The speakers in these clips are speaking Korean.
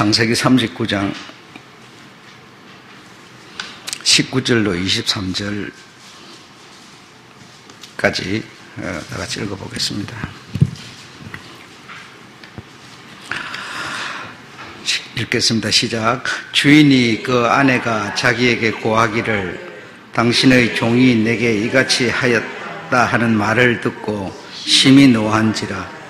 창세기 39장 19절로 23절까지 다 같이 읽어보겠습니다. 읽겠습니다. 시작. 주인이 그 아내가 자기에게 고하기를 당신의 종이 내게 이같이 하였다 하는 말을 듣고 심히 노한지라.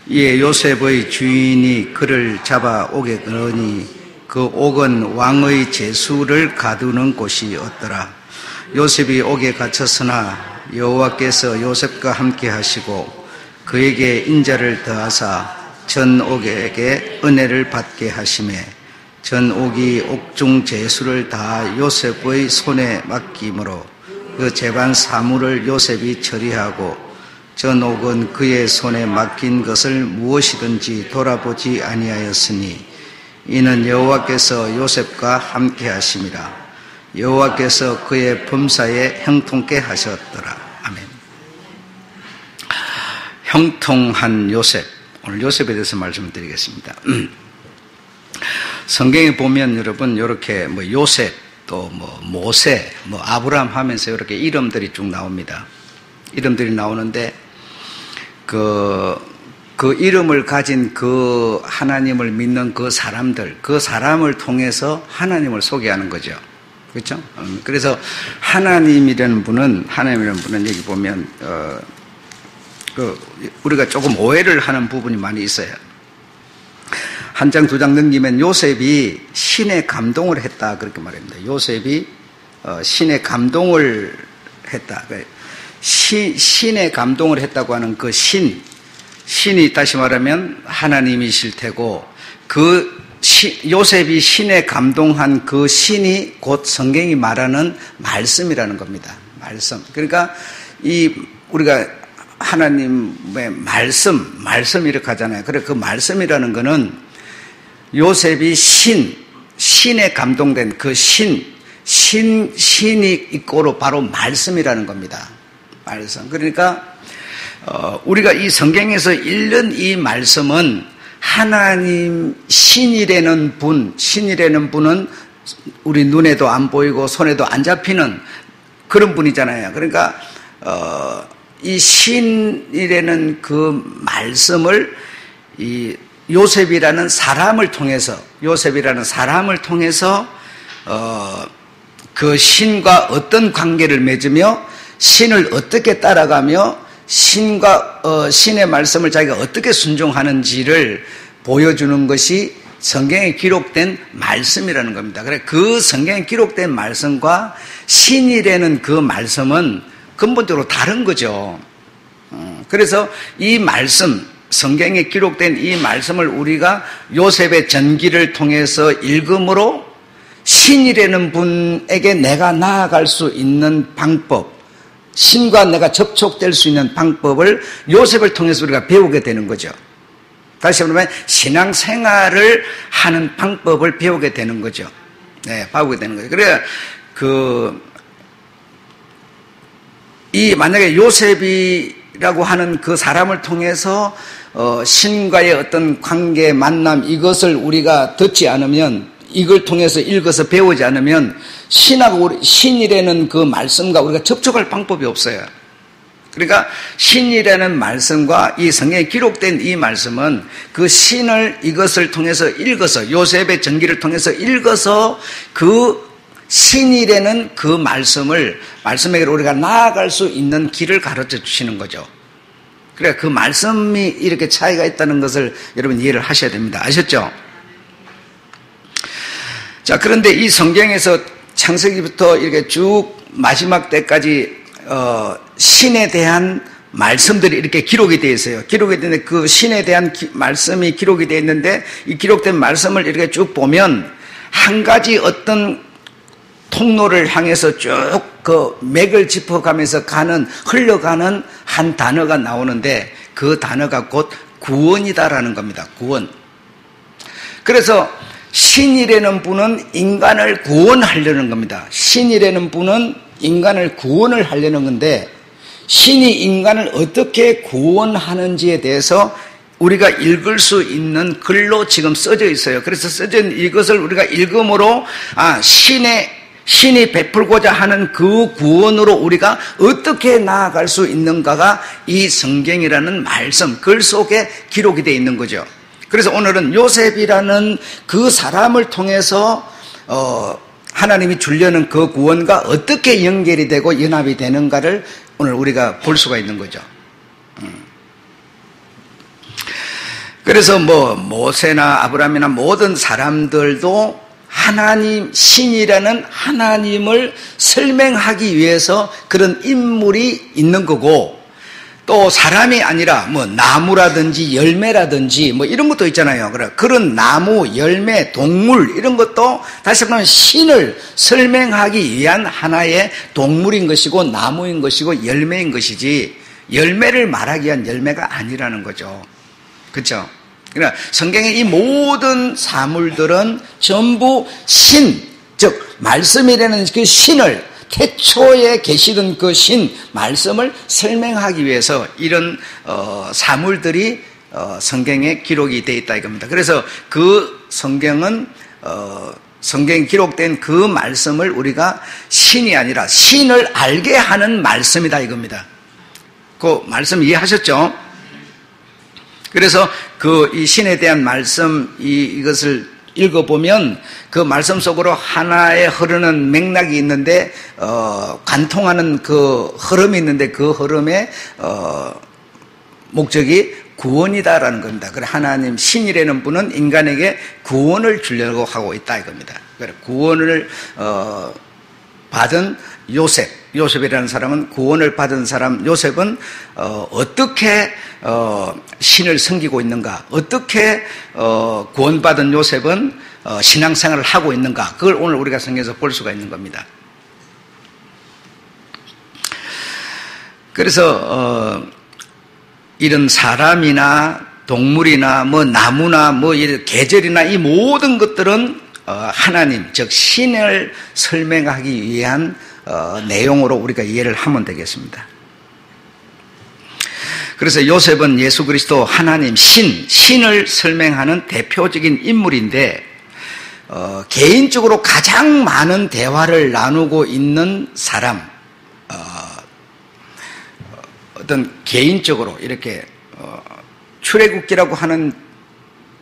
이에 요셉의 주인이 그를 잡아 옥에 넣으니 그 옥은 왕의 제수를 가두는 곳이었더라. 요셉이 옥에 갇혔으나 여호와께서 요셉과 함께 하시고 그에게 인자를 더하사 전 옥에게 은혜를 받게 하시매 전 옥이 옥중 제수를 다 요셉의 손에 맡김으로 그 재반 사물을 요셉이 처리하고 전 옥은 그의 손에 맡긴 것을 무엇이든지 돌아보지 아니하였으니 이는 여호와께서 요셉과 함께 하심이라. 여호와께서 그의 범사에 형통케 하셨더라. 아멘. 형통한 요셉. 오늘 요셉에 대해서 말씀드리겠습니다. 성경에 보면 여러분 이렇게 요셉 또 모세 아브라함 하면서 이렇게 이름들이 쭉 나옵니다. 이름들이 나오는데 그 이름을 가진 그 하나님을 믿는 그 사람을 통해서 하나님을 소개하는 거죠. 그렇죠? 그래서 하나님이라는 분은 여기 보면 우리가 조금 오해를 하는 부분이 많이 있어요. 한 장 두 장 넘기면 요셉이 신의 감동을 했다 그렇게 말합니다. 요셉이 신의 감동을 했다. 신의 감동을 했다고 하는 그 신이 다시 말하면 하나님이실 테고 요셉이 신의 감동한 그 신이 곧 성경이 말하는 말씀이라는 겁니다. 말씀. 그러니까 우리가 하나님의 말씀 이렇게 하잖아요. 그래 그 말씀이라는 거는 요셉이 신에 감동된 그 신이 있고로 바로 말씀이라는 겁니다. 말씀. 그러니까 우리가 이 성경에서 읽는 이 말씀은 하나님 신이라는 분은 우리 눈에도 안 보이고 손에도 안 잡히는 그런 분이잖아요. 그러니까 이 신이라는 그 말씀을 이 요셉이라는 사람을 통해서 그 신과 어떤 관계를 맺으며 신을 어떻게 따라가며 신의 말씀을 자기가 어떻게 순종하는지를 보여주는 것이 성경에 기록된 말씀이라는 겁니다. 그래 그 성경에 기록된 말씀과 신이라는 그 말씀은 근본적으로 다른 거죠. 그래서 이 말씀, 성경에 기록된 이 말씀을 우리가 요셉의 전기를 통해서 읽음으로 신이라는 분에게 내가 나아갈 수 있는 방법, 신과 내가 접촉될 수 있는 방법을 요셉을 통해서 우리가 배우게 되는 거죠. 다시 말하면 신앙생활을 하는 방법을 배우게 되는 거죠. 네, 배우게 되는 거죠. 그래 만약에 요셉이라고 하는 그 사람을 통해서 신과의 어떤 관계, 만남 이것을 우리가 듣지 않으면 이걸 통해서 읽어서 배우지 않으면 신이라는 그 말씀과 우리가 접촉할 방법이 없어요. 그러니까 신이라는 말씀과 이 성경에 기록된 이 말씀은 그 신을 이것을 통해서 읽어서 요셉의 전기를 통해서 읽어서 그 신이라는 그 말씀에게 우리가 나아갈 수 있는 길을 가르쳐 주시는 거죠. 그래 그 말씀이 이렇게 차이가 있다는 것을 여러분 이해를 하셔야 됩니다. 아셨죠? 자, 그런데 이 성경에서 창세기부터 이렇게 쭉 마지막 때까지 신에 대한 말씀들이 이렇게 기록이 되어 있어요. 기록이 되는데 그 신에 대한 말씀이 기록이 되어 있는데 이 기록된 말씀을 이렇게 쭉 보면 한 가지 어떤 통로를 향해서 쭉 그 맥을 짚어가면서 흘러가는 한 단어가 나오는데 그 단어가 곧 구원이다라는 겁니다. 구원. 그래서 신이라는 분은 인간을 구원하려는 겁니다. 신이라는 분은 인간을 구원을 하려는 건데 신이 인간을 어떻게 구원하는지에 대해서 우리가 읽을 수 있는 글로 지금 써져 있어요. 그래서 써져 있는 이것을 우리가 읽음으로 신이 베풀고자 하는 그 구원으로 우리가 어떻게 나아갈 수 있는가가 이 성경이라는 말씀, 글 속에 기록이 되어 있는 거죠. 그래서 오늘은 요셉이라는 그 사람을 통해서 하나님이 주려는 그 구원과 어떻게 연결이 되고 연합이 되는가를 오늘 우리가 볼 수가 있는 거죠. 그래서 모세나 아브라함이나 모든 사람들도 하나님, 신이라는 하나님을 설명하기 위해서 그런 인물이 있는 거고, 또 사람이 아니라 나무라든지 열매라든지 이런 것도 있잖아요. 그런 나무, 열매, 동물 이런 것도 다시 말하면 신을 설명하기 위한 하나의 동물인 것이고 나무인 것이고 열매인 것이지 열매를 말하기 위한 열매가 아니라는 거죠. 그렇죠? 그러니까 성경의 이 모든 사물들은 전부 신, 즉 말씀이라는 그 신을 태초에 계시던 그 신, 말씀을 설명하기 위해서 이런 사물들이 성경에 기록이 되어 있다 이겁니다. 그래서 그 성경은 성경에 기록된 그 말씀을 우리가 신이 아니라 신을 알게 하는 말씀이다 이겁니다. 그 말씀 이해하셨죠? 그래서 이 신에 대한 말씀 이것을 읽어보면 그 말씀 속으로 하나의 흐르는 맥락이 있는데 관통하는 그 흐름이 있는데 그 흐름의 목적이 구원이다라는 겁니다. 그래 하나님 신이라는 분은 인간에게 구원을 주려고 하고 있다 이겁니다. 그래 구원을 받은 요셉이라는 사람은 구원을 받은 사람 요셉은 어떻게 신을 섬기고 있는가, 어떻게 구원받은 요셉은 신앙생활을 하고 있는가, 그걸 오늘 우리가 성경에서 볼 수가 있는 겁니다. 그래서 이런 사람이나 동물이나 나무나 이런 계절이나 이 모든 것들은 하나님, 즉 신을 설명하기 위한 내용으로 우리가 이해를 하면 되겠습니다. 그래서 요셉은 예수 그리스도 하나님 신을 설명하는 대표적인 인물인데 개인적으로 가장 많은 대화를 나누고 있는 사람, 어떤 개인적으로 이렇게 출애굽기라고 하는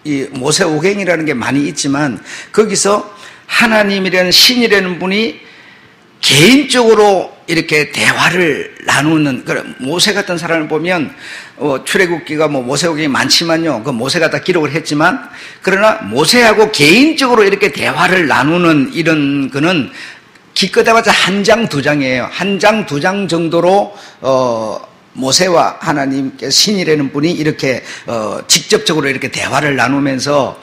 이 모세오경이라는 게 많이 있지만 거기서 하나님이라는 신이라는 분이 개인적으로 이렇게 대화를 나누는, 모세 같은 사람을 보면 출애굽기가 모세오경이 많지만요, 그 모세가 다 기록을 했지만 그러나 모세하고 개인적으로 이렇게 대화를 나누는 이런 거는 기껏해봤자 한 장 두 장이에요. 한 장 두 장 정도로 모세와 하나님께 신이라는 분이 이렇게 직접적으로 이렇게 대화를 나누면서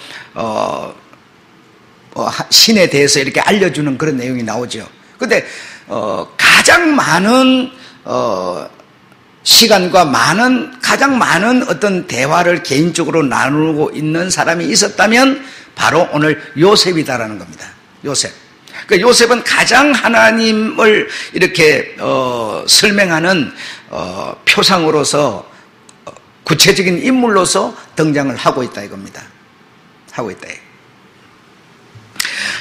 신에 대해서 이렇게 알려주는 그런 내용이 나오죠. 근데 가장 많은 시간과 가장 많은 어떤 대화를 개인적으로 나누고 있는 사람이 있었다면 바로 오늘 요셉이다라는 겁니다. 요셉. 그러니까 요셉은 가장 하나님을 이렇게 설명하는 표상으로서 구체적인 인물로서 등장을 하고 있다 이겁니다. 하고 있다.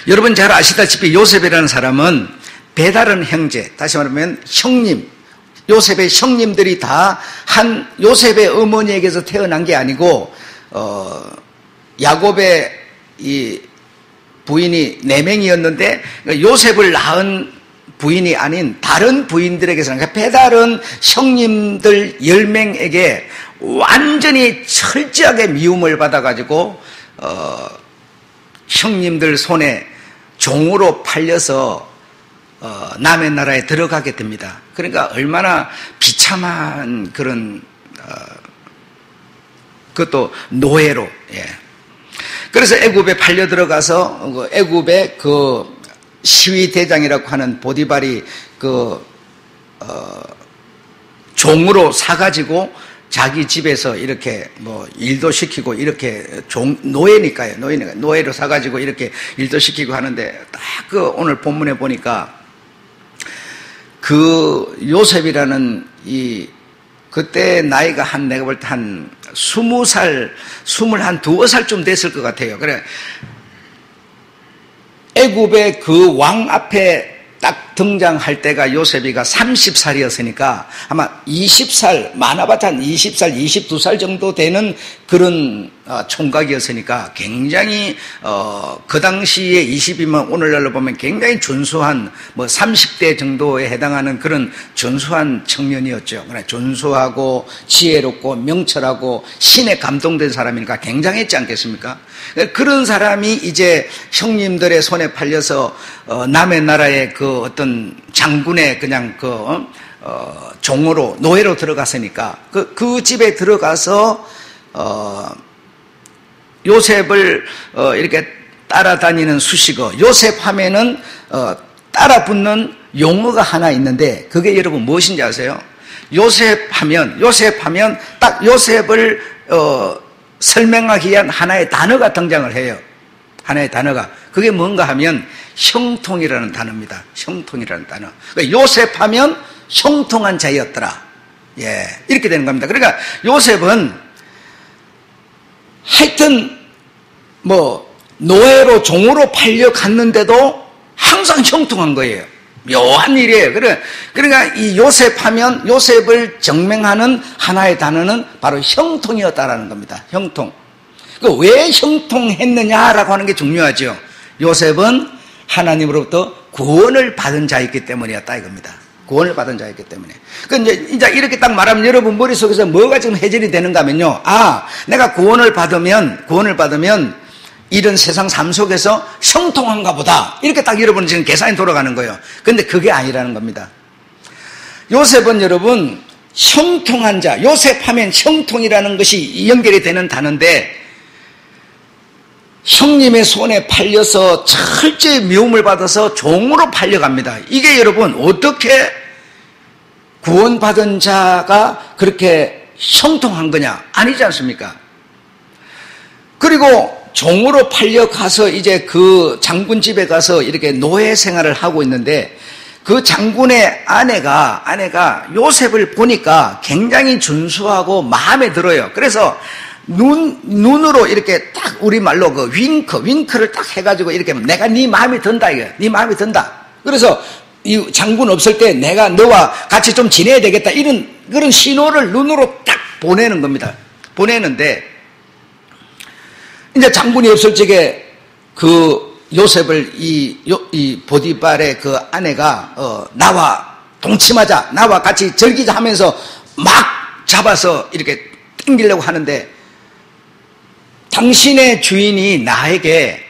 여러분 잘 아시다시피 요셉이라는 사람은 배다른 형제, 다시 말하면 형님, 요셉의 형님들이 다 한 요셉의 어머니에게서 태어난 게 아니고 야곱의 이 부인이 4명이었는데 요셉을 낳은 부인이 아닌 다른 부인들에게서, 그러니까 배다른 형님들 10명에게 완전히 철저하게 미움을 받아가지고 형님들 손에 종으로 팔려서 남의 나라에 들어가게 됩니다. 그러니까 얼마나 비참한 그런 그것도 노예로. 예. 그래서 애굽에 팔려 들어가서 애굽의 그 시위 대장이라고 하는 보디발이 종으로 사가지고 자기 집에서 이렇게 일도 시키고 이렇게 노예니까요. 노예로 사가지고 이렇게 일도 시키고 하는데 딱 오늘 본문에 보니까 그 요셉이라는 그때 나이가 내가 볼 때 한 20살, 22살쯤 됐을 것 같아요. 그래. 애굽의 그 왕 앞에 딱 등장할 때가 요셉이가 30살이었으니까 아마 20살, 많아봤자 한 20살, 22살 정도 되는 그런 총각이었으니까 굉장히 그 당시에 20이면 오늘날로 보면 굉장히 준수한 30대 정도에 해당하는 그런 준수한 청년이었죠. 그러나 준수하고 지혜롭고 명철하고 신에 감동된 사람이니까 굉장했지 않겠습니까? 그런 사람이 이제 형님들의 손에 팔려서 남의 나라의 그 어떤 장군의 그냥 종으로 노예로 들어갔으니까 그 집에 들어가서 요셉을 이렇게 따라다니는 수식어, 요셉 하면은 따라 붙는 용어가 하나 있는데 그게 여러분 무엇인지 아세요? 요셉 하면 딱 요셉을 설명하기 위한 하나의 단어가 등장을 해요. 하나의 단어가. 그게 뭔가 하면 형통이라는 단어입니다. 형통이라는 단어. 그러니까 요셉 하면 형통한 자였더라. 예, 이렇게 되는 겁니다. 그러니까 요셉은 하여튼 노예로 종으로 팔려갔는데도 항상 형통한 거예요. 묘한 일이에요. 그러니까 이 요셉 하면 요셉을 증명하는 하나의 단어는 바로 형통이었다라는 겁니다. 형통. 왜 형통했느냐라고 하는 게 중요하죠. 요셉은 하나님으로부터 구원을 받은 자였기 때문이었다 이겁니다. 구원을 받은 자였기 때문에. 이제 이렇게 딱 말하면 여러분 머릿속에서 뭐가 지금 해결이 되는가 하면요. 내가 구원을 받으면 이런 세상 삶 속에서 형통한가 보다. 이렇게 딱 여러분 지금 계산이 돌아가는 거예요. 근데 그게 아니라는 겁니다. 요셉은 여러분 형통한 자, 요셉 하면 형통이라는 것이 연결이 되는 단어인데 형님의 손에 팔려서 철저히 미움을 받아서 종으로 팔려갑니다. 이게 여러분 어떻게 구원받은 자가 그렇게 형통한 거냐? 아니지 않습니까? 그리고 종으로 팔려가서 이제 그 장군 집에 가서 이렇게 노예 생활을 하고 있는데 그 장군의 아내가 요셉을 보니까 굉장히 준수하고 마음에 들어요. 그래서 눈으로 이렇게 딱 우리말로 그 윙크를 딱 해가지고 이렇게 내가 네 마음에 든다 이거야. 네 마음에 든다. 그래서 이 장군 없을 때 내가 너와 같이 좀 지내야 되겠다. 이런 그런 신호를 눈으로 딱 보내는 겁니다. 보내는데 이제 장군이 없을 적에 그 요셉을 이 보디발의 그 아내가 나와 동침하자, 나와 같이 즐기자 하면서 막 잡아서 이렇게 땡기려고 하는데 당신의 주인이 나에게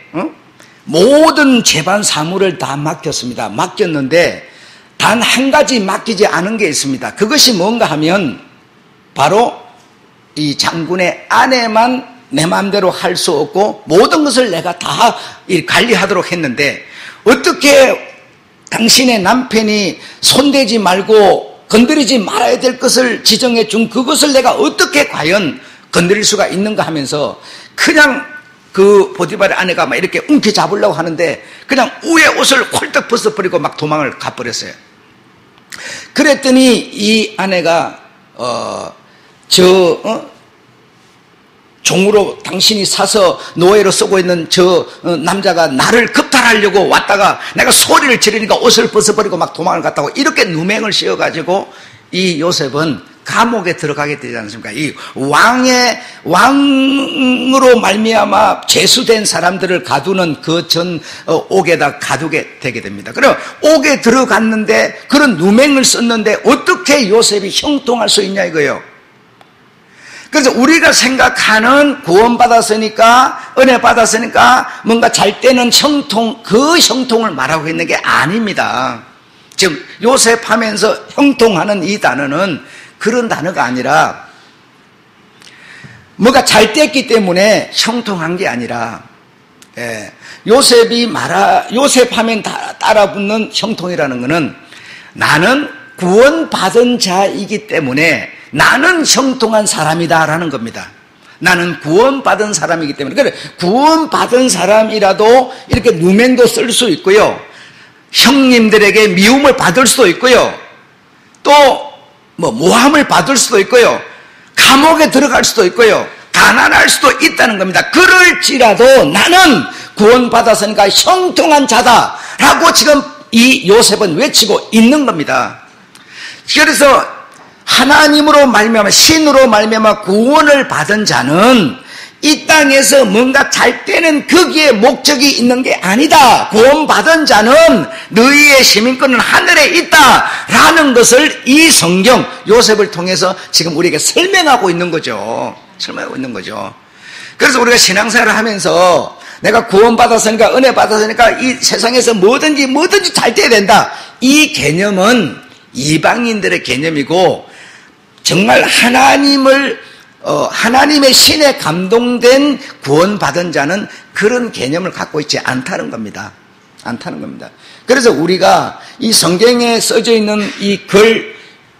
모든 재반 사무를 다 맡겼습니다. 맡겼는데 단 한 가지 맡기지 않은 게 있습니다. 그것이 뭔가 하면 바로 이 장군의 아내만 내 마음대로 할 수 없고 모든 것을 내가 다 관리하도록 했는데 어떻게 당신의 남편이 손대지 말고 건드리지 말아야 될 것을 지정해 준 그것을 내가 어떻게 과연 건드릴 수가 있는가 하면서 그냥 그 보디발의 아내가 막 이렇게 움켜 잡으려고 하는데 그냥 위에 옷을 홀딱 벗어버리고 막 도망을 가버렸어요. 그랬더니 이 아내가 종으로 당신이 사서 노예로 쓰고 있는 저 남자가 나를 급탈하려고 왔다가 내가 소리를 지르니까 옷을 벗어버리고 막 도망을 갔다고 이렇게 누명을 씌워가지고 이 요셉은 감옥에 들어가게 되지 않습니까? 이 왕으로 말미암아 죄수된 사람들을 가두는 그 전 옥에다 가두게 되게 됩니다. 그럼 옥에 들어갔는데 그런 누명을 썼는데 어떻게 요셉이 형통할 수 있냐 이거예요. 그래서 우리가 생각하는 구원받았으니까 은혜 받았으니까 뭔가 잘 때는 형통, 그 형통을 말하고 있는 게 아닙니다. 지금 요셉 하면서 형통하는 이 단어는 그런 단어가 아니라 뭐가 잘 됐기 때문에 형통한 게 아니라 요셉 하면 따라 붙는 형통이라는 것은 나는 구원받은 자이기 때문에 나는 형통한 사람이다라는 겁니다. 나는 구원받은 사람이기 때문에. 그래, 구원받은 사람이라도 이렇게 누명도 쓸 수 있고요. 형님들에게 미움을 받을 수도 있고요. 또 모함을 받을 수도 있고요. 감옥에 들어갈 수도 있고요. 가난할 수도 있다는 겁니다. 그럴지라도 나는 구원받았으니까 형통한 자다라고 지금 이 요셉은 외치고 있는 겁니다. 그래서 하나님으로 말미암아 신으로 말미암아 구원을 받은 자는 이 땅에서 뭔가 잘 되는 거기에 목적이 있는 게 아니다. 구원받은 자는 너희의 시민권은 하늘에 있다라는 것을 이 성경 요셉을 통해서 지금 우리에게 설명하고 있는 거죠. 설명하고 있는 거죠. 그래서 우리가 신앙생활을 하면서 내가 구원받았으니까 은혜 받았으니까 이 세상에서 뭐든지 잘 돼야 된다. 이 개념은 이방인들의 개념이고 정말 하나님의 신에 감동된 구원받은 자는 그런 개념을 갖고 있지 않다는 겁니다. 않다는 겁니다. 그래서 우리가 이 성경에 써져 있는 이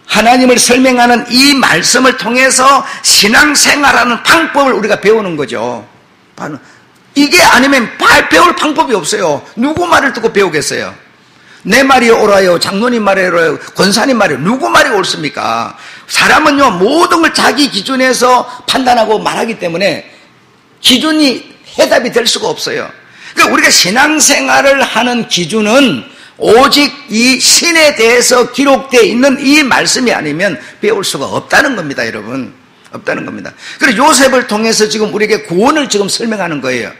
하나님을 설명하는 이 말씀을 통해서 신앙생활하는 방법을 우리가 배우는 거죠. 이게 아니면 배울 방법이 없어요. 누구 말을 듣고 배우겠어요? 내 말이 옳아요? 장로님 말이 옳아요? 권사님 말이 누구 말이 옳습니까? 사람은요 모든 걸 자기 기준에서 판단하고 말하기 때문에 기준이 해답이 될 수가 없어요. 그러니까 우리가 신앙생활을 하는 기준은 오직 이 신에 대해서 기록되어 있는 이 말씀이 아니면 배울 수가 없다는 겁니다, 여러분. 없다는 겁니다. 그래서 요셉을 통해서 지금 우리에게 구원을 지금 설명하는 거예요.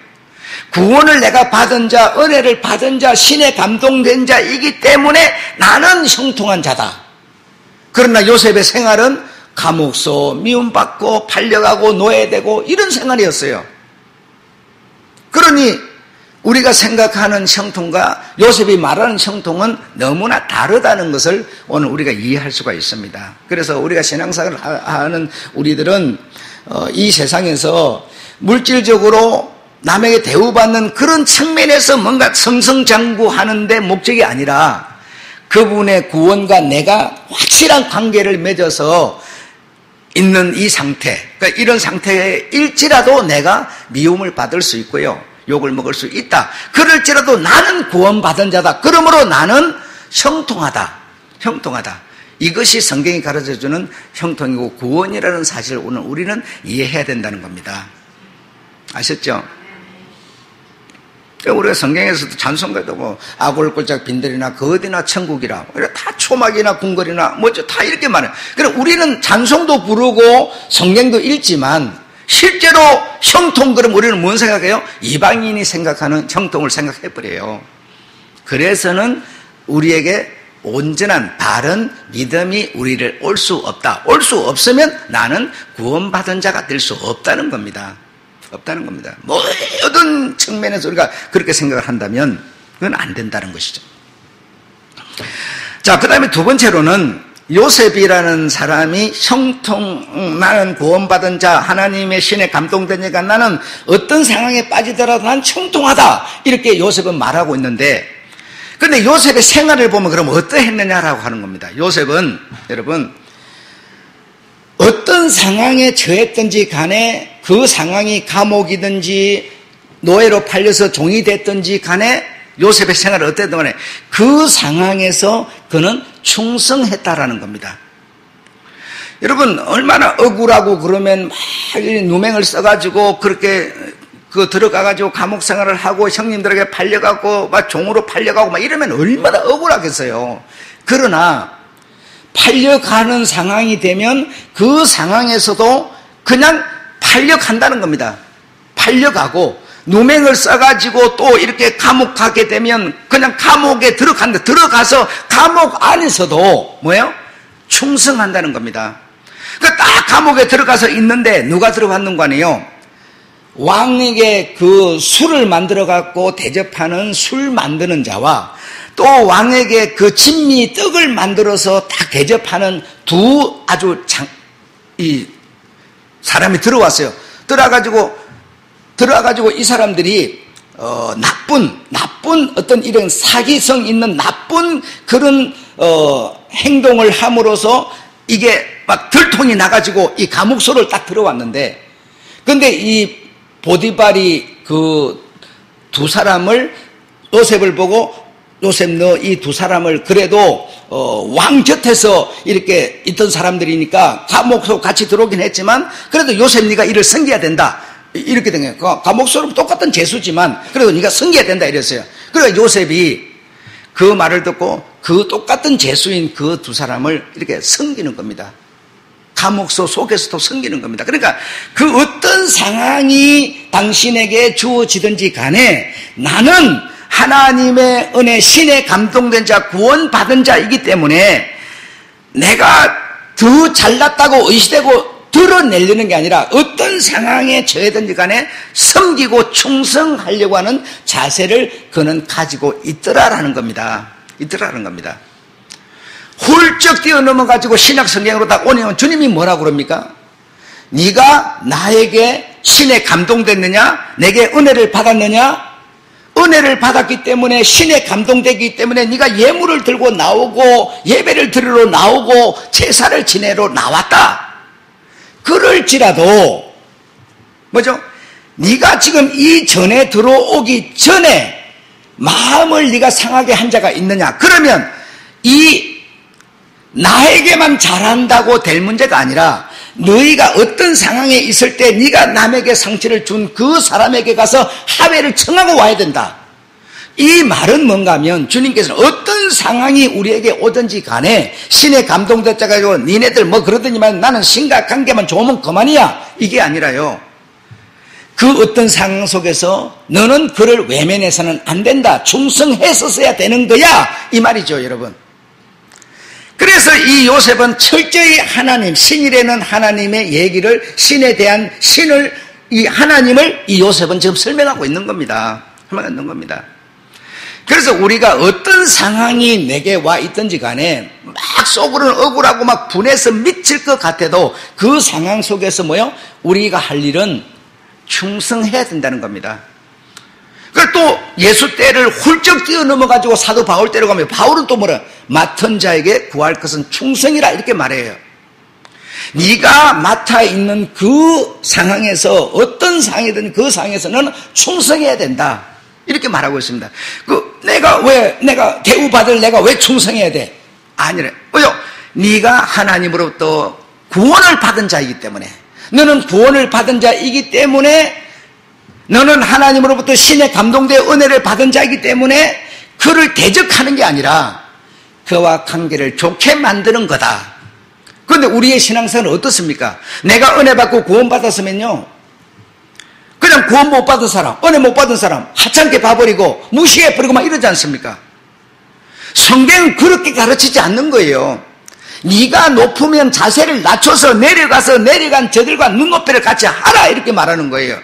구원을 내가 받은 자, 은혜를 받은 자, 신에 감동된 자이기 때문에 나는 형통한 자다. 그러나 요셉의 생활은 감옥소, 미움받고 팔려가고 노예되고 이런 생활이었어요. 그러니 우리가 생각하는 형통과 요셉이 말하는 형통은 너무나 다르다는 것을 오늘 우리가 이해할 수가 있습니다. 그래서 우리가 신앙생활을 하는 우리들은 이 세상에서 물질적으로 남에게 대우받는 그런 측면에서 뭔가 승승장구하는 데 목적이 아니라 그분의 구원과 내가 확실한 관계를 맺어서 있는 이 상태, 그러니까 이런 상태일지라도 내가 미움을 받을 수 있고요, 욕을 먹을 수 있다. 그럴지라도 나는 구원받은 자다. 그러므로 나는 형통하다. 형통하다. 이것이 성경이 가르쳐주는 형통이고 구원이라는 사실을 오늘 우리는 이해해야 된다는 겁니다. 아셨죠? 우리가 성경에서도 찬송가도 뭐 아골골짝 빈들이나 거디나 천국이라 다 초막이나 궁궐이나 뭐죠 다 이렇게 말해요. 그래서 우리는 찬송도 부르고 성경도 읽지만 실제로 형통 그럼 우리는 뭔 생각해요? 이방인이 생각하는 형통을 생각해버려요. 그래서는 우리에게 온전한 바른 믿음이 우리를 올 수 없다. 올 수 없으면 나는 구원받은 자가 될 수 없다는 겁니다. 없다는 겁니다. 모든 측면에서 우리가 그렇게 생각을 한다면 그건 안 된다는 것이죠. 자, 그 다음에 두 번째로는 요셉이라는 사람이 나는 구원받은 자, 하나님의 신에 감동된 자가 나는 어떤 상황에 빠지더라도 난 형통하다. 이렇게 요셉은 말하고 있는데, 그런데 요셉의 생활을 보면 그럼 어떠했느냐라고 하는 겁니다. 요셉은 여러분 어떤 상황에 처했든지 간에 그 상황이 감옥이든지 노예로 팔려서 종이 됐든지 간에 요셉의 생활을 어땠든 간에 그 상황에서 그는 충성했다라는 겁니다. 여러분 얼마나 억울하고 그러면 막 누명을 써가지고 그렇게 들어가가지고 감옥 생활을 하고 형님들에게 팔려가고 막 종으로 팔려가고 막 이러면 얼마나 억울하겠어요. 그러나 팔려가는 상황이 되면 그 상황에서도 그냥 팔려간다는 겁니다. 팔려가고 누명을 써가지고 또 이렇게 감옥 가게 되면 그냥 감옥에 들어가서 감옥 안에서도 뭐예요? 충성한다는 겁니다. 그러니까 딱 감옥에 들어가서 있는데 누가 들어왔는 거 아니에요? 왕에게 그 술을 만들어 갖고 대접하는 술 만드는 자와 또 왕에게 그 진미 떡을 만들어서 딱 대접하는 두 아주 이 사람이 들어왔어요. 들어와가지고 이 사람들이 나쁜 어떤 이런 사기성 있는 나쁜 그런 행동을 함으로써 이게 막 들통이 나가지고 이 감옥소를 딱 들어왔는데, 근데 이 보디발이 그 두 사람을 요셉을 보고 요셉 너 이 두 사람을 그래도 왕 곁에서 이렇게 있던 사람들이니까 감옥 속 같이 들어오긴 했지만 그래도 요셉 네가 이를 섬겨야 된다. 이렇게 된 거예요. 감옥 속은 똑같은 죄수지만 그래도 네가 섬겨야 된다 이랬어요. 그러니까 요셉이 그 말을 듣고 그 똑같은 죄수인 그 두 사람을 이렇게 섬기는 겁니다. 감옥소 속에서도 섬기는 겁니다. 그러니까 그 어떤 상황이 당신에게 주어지든지 간에 나는 하나님의 은혜, 신의 감동된 자, 구원받은 자이기 때문에 내가 더 잘났다고 의시되고 드러내려는 게 아니라 어떤 상황에 처해든지 간에 섬기고 충성하려고 하는 자세를 그는 가지고 있더라라는 겁니다. 있더라라는 겁니다. 훌쩍 뛰어넘어가지고 신약 성경으로 딱 오면 주님이 뭐라고 그럽니까? 네가 나에게 신에 감동됐느냐? 내게 은혜를 받았느냐? 은혜를 받았기 때문에 신에 감동되기 때문에 네가 예물을 들고 나오고 예배를 드리러 나오고 제사를 지내러 나왔다. 그럴지라도 뭐죠? 네가 지금 이 전에 들어오기 전에 마음을 네가 상하게 한 자가 있느냐? 그러면 이 나에게만 잘한다고 될 문제가 아니라 너희가 어떤 상황에 있을 때 네가 남에게 상처를 준 그 사람에게 가서 하회를 청하고 와야 된다. 이 말은 뭔가 하면 주님께서는 어떤 상황이 우리에게 오든지 간에 신의 감동됐자 가지고 니네들 뭐 그러더니만 나는 신과 관계만 좋으면 그만이야. 이게 아니라요. 그 어떤 상황 속에서 너는 그를 외면해서는 안 된다. 충성했었어야 되는 거야. 이 말이죠, 여러분. 그래서 이 요셉은 철저히 하나님, 신이라는 하나님의 얘기를, 신에 대한 신을, 이 하나님을 이 요셉은 지금 설명하고 있는 겁니다. 설명하고 있는 겁니다. 그래서 우리가 어떤 상황이 내게 와 있든지 간에 막 속으로는 억울하고 막 분해서 미칠 것 같아도 그 상황 속에서 뭐요? 우리가 할 일은 충성해야 된다는 겁니다. 그리고 또 예수 때를 훌쩍 뛰어넘어가지고 사도 바울 때로 가면 바울은 또 뭐라? 맡은 자에게 구할 것은 충성이라 이렇게 말해요. 네가 맡아 있는 그 상황에서 어떤 상황이든 그 상황에서는 충성해야 된다. 이렇게 말하고 있습니다. 내가 대우받을 내가 왜 충성해야 돼? 아니래. 왜요? 네가 하나님으로부터 구원을 받은 자이기 때문에 너는 구원을 받은 자이기 때문에 너는 하나님으로부터 신의 감동된 은혜를 받은 자이기 때문에 그를 대적하는 게 아니라 그와 관계를 좋게 만드는 거다. 그런데 우리의 신앙생활은 어떻습니까? 내가 은혜 받고 구원 받았으면요 그냥 구원 못 받은 사람, 은혜 못 받은 사람 하찮게 봐버리고 무시해버리고 막 이러지 않습니까? 성경은 그렇게 가르치지 않는 거예요. 네가 높으면 자세를 낮춰서 내려가서 내려간 저들과 눈높이를 같이 하라 이렇게 말하는 거예요.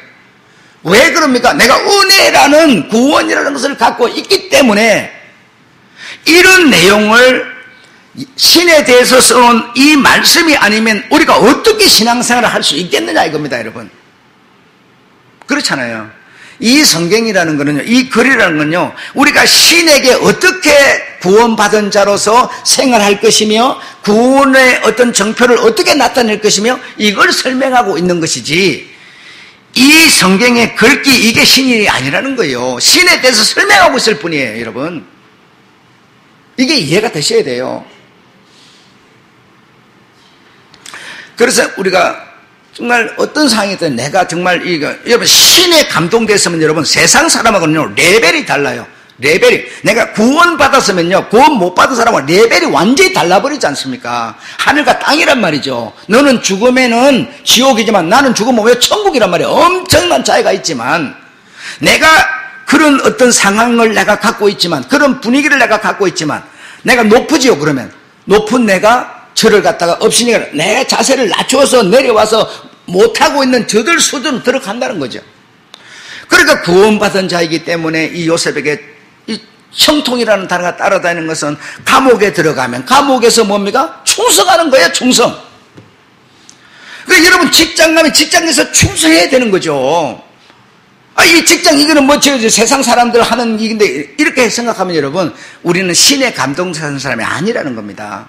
왜 그럽니까? 내가 은혜라는 구원이라는 것을 갖고 있기 때문에 이런 내용을 신에 대해서 써놓은 이 말씀이 아니면 우리가 어떻게 신앙생활을 할 수 있겠느냐 이겁니다, 여러분. 그렇잖아요. 이 성경이라는 거는요, 이 글이라는 건요, 우리가 신에게 어떻게 구원받은 자로서 생활할 것이며 구원의 어떤 정표를 어떻게 나타낼 것이며 이걸 설명하고 있는 것이지 이 성경의 글귀 이게 신이 아니라는 거예요. 신에 대해서 설명하고 있을 뿐이에요, 여러분. 이게 이해가 되셔야 돼요. 그래서 우리가 정말 어떤 상황이든 내가 정말 여러분 신에 감동됐으면 여러분 세상 사람하고는요 레벨이 달라요. 레벨이 내가 구원 받았으면요 구원 못 받은 사람은 레벨이 완전히 달라버리지 않습니까? 하늘과 땅이란 말이죠. 너는 죽으면은 지옥이지만 나는 죽으면 왜 천국이란 말이에요. 엄청난 차이가 있지만 내가 그런 어떤 상황을 내가 갖고 있지만 그런 분위기를 내가 갖고 있지만 내가 높으지요. 그러면 높은 내가 저를 갖다가 없으니까 내 자세를 낮춰서 내려와서 못하고 있는 저들 수준으로 들어간다는 거죠. 그러니까 구원받은 자이기 때문에 이 요셉에게 이 형통이라는 단어가 따라다니는 것은 감옥에 들어가면 감옥에서 뭡니까? 충성하는 거예요. 충성. 그러니까 여러분 직장 가면 직장에서 충성해야 되는 거죠. 이 직장 이거는 뭐 세상 사람들 하는 일인데 이렇게 생각하면 여러분 우리는 신의 감동하는 사람이 아니라는 겁니다.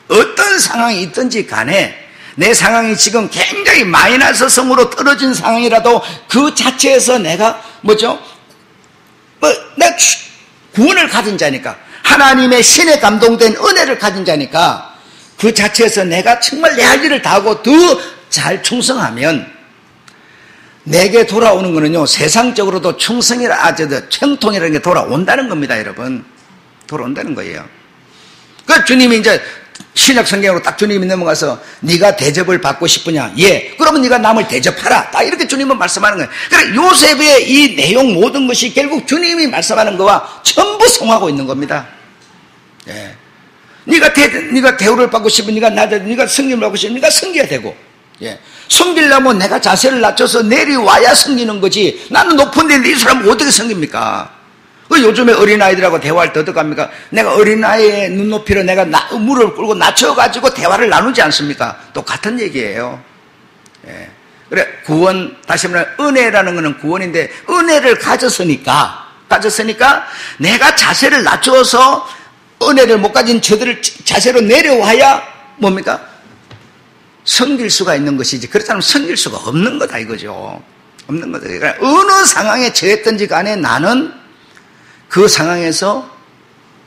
어떤 상황이 있든지 간에 내 상황이 지금 굉장히 마이너스 성으로 떨어진 상황이라도 그 자체에서 내가 구원을 가진 자니까, 하나님의 신에 감동된 은혜를 가진 자니까 그 자체에서 내가 정말 내 할 일을 다하고 더 잘 충성하면 내게 돌아오는 거는요, 세상적으로도 청통이라는 게 돌아온다는 겁니다, 여러분. 돌아온다는 거예요. 그 주님이 이제 신약 성경으로 딱 주님이 넘어가서 네가 대접을 받고 싶으냐? 예. 그러면 네가 남을 대접하라. 딱 이렇게 주님은 말씀하는 거예요. 그러니까 요셉의 이 내용 모든 것이 결국 주님이 말씀하는 거와 전부 성하고 있는 겁니다. 예. 네가 대우를 받고 싶으면 네가 승리를 받고 싶으면 네가 승겨야 되고, 예. 섬기려면 내가 자세를 낮춰서 내려와야 섬기는 거지. 나는 높은 데인데 이 사람은 어떻게 섬깁니까? 요즘에 어린아이들하고 대화할 때 어떡합니까? 내가 어린아이의 눈높이로 내가 무릎을 꿇고 낮춰가지고 대화를 나누지 않습니까? 똑같은 얘기예요. 예. 그래, 구원, 다시 말하면 은혜라는 것은 구원인데, 은혜를 가졌으니까 내가 자세를 낮춰서 은혜를 못 가진 저들을 자세로 내려와야 뭡니까? 섬길 수가 있는 것이지. 그렇지 않으면 섬길 수가 없는 거다 이거죠. 없는 거다. 그러니까 어느 상황에 처했든지 간에 나는 그 상황에서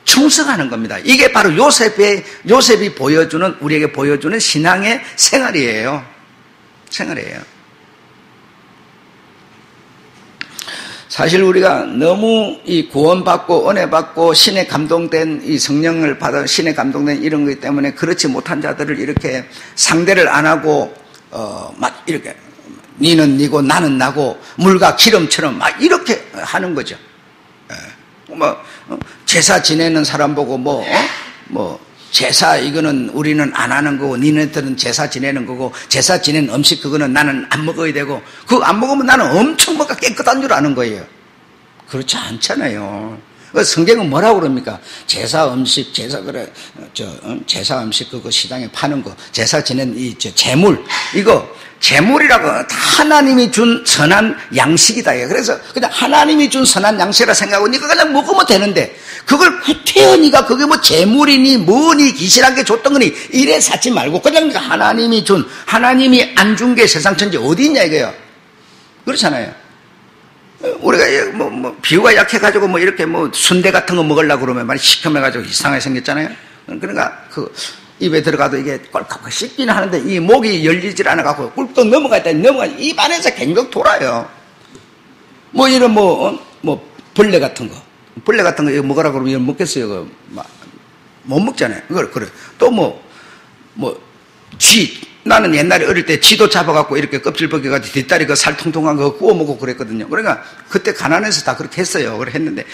충성하는 겁니다. 이게 바로 요셉이 우리에게 보여주는 신앙의 생활이에요. 사실 우리가 너무 이 구원받고 은혜받고 신의 감동된 이 성령을 받아 신의 감동된 이런 것 때문에 그렇지 못한 자들을 이렇게 상대를 안 하고 막 이렇게 니는 니고 나는 나고 물과 기름처럼 막 이렇게 하는 거죠. 제사 지내는 사람 보고 제사 이거는 우리는 안 하는 거고 니네들은 제사 지내는 거고 제사 지낸 음식 그거는 나는 안 먹어야 되고 그거 안 먹으면 나는 엄청 뭔가 깨끗한 줄 아는 거예요. 그렇지 않잖아요. 성경은 뭐라고 그럽니까? 제사 음식 제사 음식 그거 시장에 파는 거 제사 지낸 재물 이거 재물이라고 다 하나님이 준 선한 양식이다. 그래서 그냥 하나님이 준 선한 양식이라 생각하고 니가 그냥 먹으면 되는데 그걸 구태여 그게 뭐 재물이니 뭐니 기실한 게 줬던 거니 이래 사지 말고 그냥 하나님이 안 준 게 세상 천지 어디 있냐 이거요. 그렇잖아요. 우리가 비유가 약해가지고 이렇게 순대 같은 거 먹으려고 그러면 많이 시커매가지고 이상하게 생겼잖아요. 그러니까 입에 들어가도 이게 꼴깍 씹기는 하는데 이 목이 열리질 않아갖고 꿀떡 입 안에서 계속 돌아요. 이런 벌레 같은 거 이거 먹으라고 그러면 이거 먹겠어요? 못 먹잖아요. 그래. 또 쥐. 나는 옛날에 어릴 때 쥐도 잡아갖고 이렇게 껍질 벗겨가지고 뒷다리 그 살 통통한 거 구워 먹고 그랬거든요. 그러니까 그때 가난해서 다 그렇게 했어요. 그래 했는데